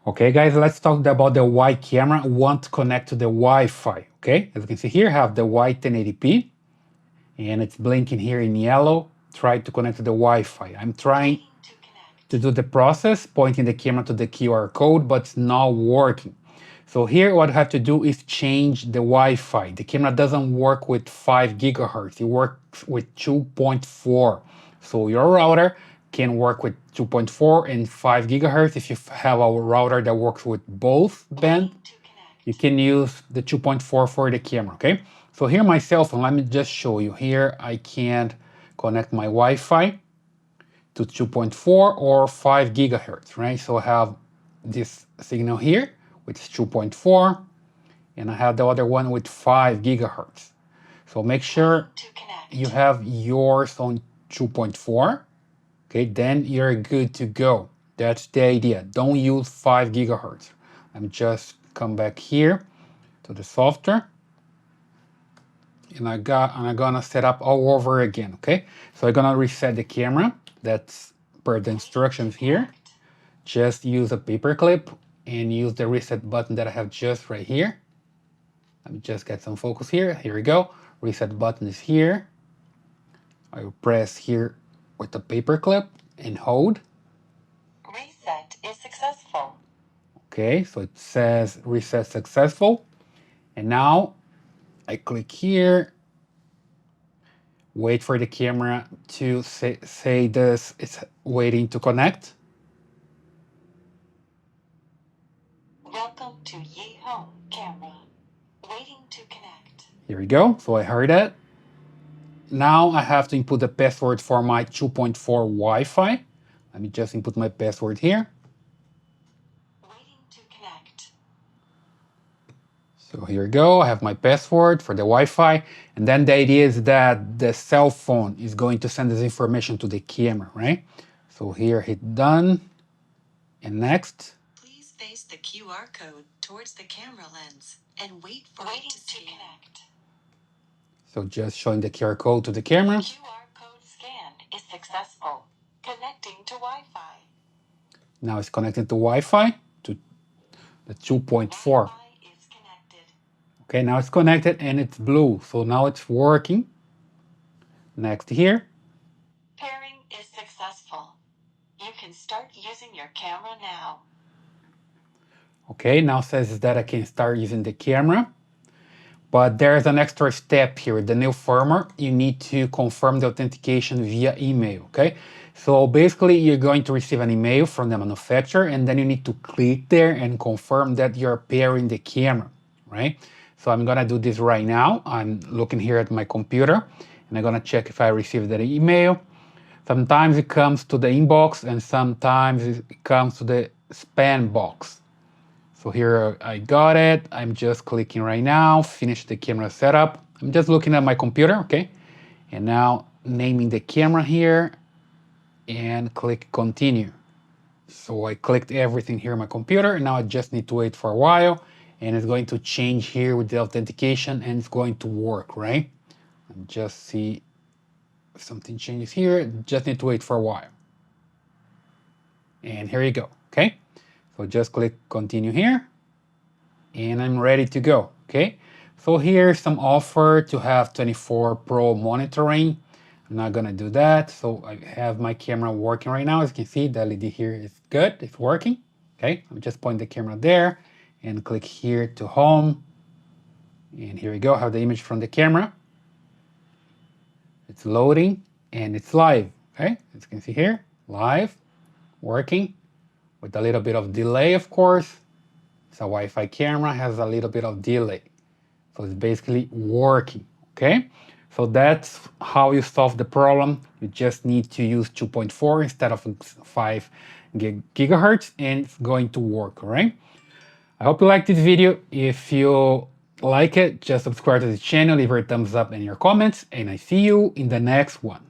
Okay, guys, let's talk about the Y camera. Want to connect to the Wi-Fi. Okay, as you can see here, I have the Y 1080p, and it's blinking here in yellow. Try to connect to the Wi-Fi. I'm trying to do the process, pointing the camera to the QR code, but it's not working. So here, what I have to do is change the Wi-Fi. The camera doesn't work with 5 gigahertz. It works with 2.4. So your router can work with 2.4 and 5 gigahertz. If you have a router that works with both band, you can use the 2.4 for the camera, okay? So here my cell phone, let me just show you. Here I can connect my Wi-Fi to 2.4 or 5 gigahertz, right? So I have this signal here, which is 2.4, and I have the other one with 5 gigahertz. So make sure you have yours on 2.4, okay? Then you're good to go. That's the idea. Don't use 5 gigahertz. Let me just come back here to the software, and I'm gonna set up all over again, okay? So I'm gonna reset the camera. That's per the instructions here. Just use a paper clip and use the reset button that I have just right here. Let me just get some focus here. Here we go. Reset button is here. I will press here with the paper clip and hold. Reset is successful. Okay, so it says reset successful. And now I click here. Wait for the camera to say this it's waiting to connect. Welcome to Ye Home camera. Waiting to connect. Here we go. So I heard it. Now I have to input the password for my 2.4 Wi-Fi. Let me just input my password here. Waiting to connect. So here we go. I have my password for the Wi-Fi. And then the idea is that the cell phone is going to send this information to the camera, right? So here, hit done. And next. Please face the QR code towards the camera lens and wait for it to connect. So just showing the QR code to the camera. QR code scan is successful. Connecting to Wi-Fi. Now it's connected to Wi-Fi to the 2.4. Wi-Fi is connected. Okay, now it's connected and it's blue. So now it's working. Next here. Pairing is successful. You can start using your camera now. Okay, now says that I can start using the camera. But there's an extra step here. The new firmware, you need to confirm the authentication via email, okay? So basically, you're going to receive an email from the manufacturer, and then you need to click there and confirm that you're pairing the camera, right? So I'm gonna do this right now. I'm looking here at my computer, and I'm gonna check if I received that email. Sometimes it comes to the inbox, and sometimes it comes to the spam box. So here I got it. I'm just clicking right now, finish the camera setup. I'm just looking at my computer, okay? And now naming the camera here and click continue. So I clicked everything here on my computer, and now I just need to wait for a while, and it's going to change here with the authentication, and it's going to work, right? Let me just see if something changes here. Just need to wait for a while. And here you go, okay? So just click continue here, and I'm ready to go, okay? So here's some offer to have 24 Pro monitoring. I'm not gonna do that. So I have my camera working right now. As you can see, the LED here is good, it's working, okay? I'm just point the camera there and click here to home. And here we go, I have the image from the camera. It's loading and it's live, okay? As you can see here, live, working. With a little bit of delay, of course. It's a Wi-Fi camera, has a little bit of delay. So it's basically working, okay? So that's how you solve the problem. You just need to use 2.4 instead of 5 gigahertz, and it's going to work, all right? I hope you liked this video. If you like it, just subscribe to the channel, leave a thumbs up and your comments, and I see you in the next one.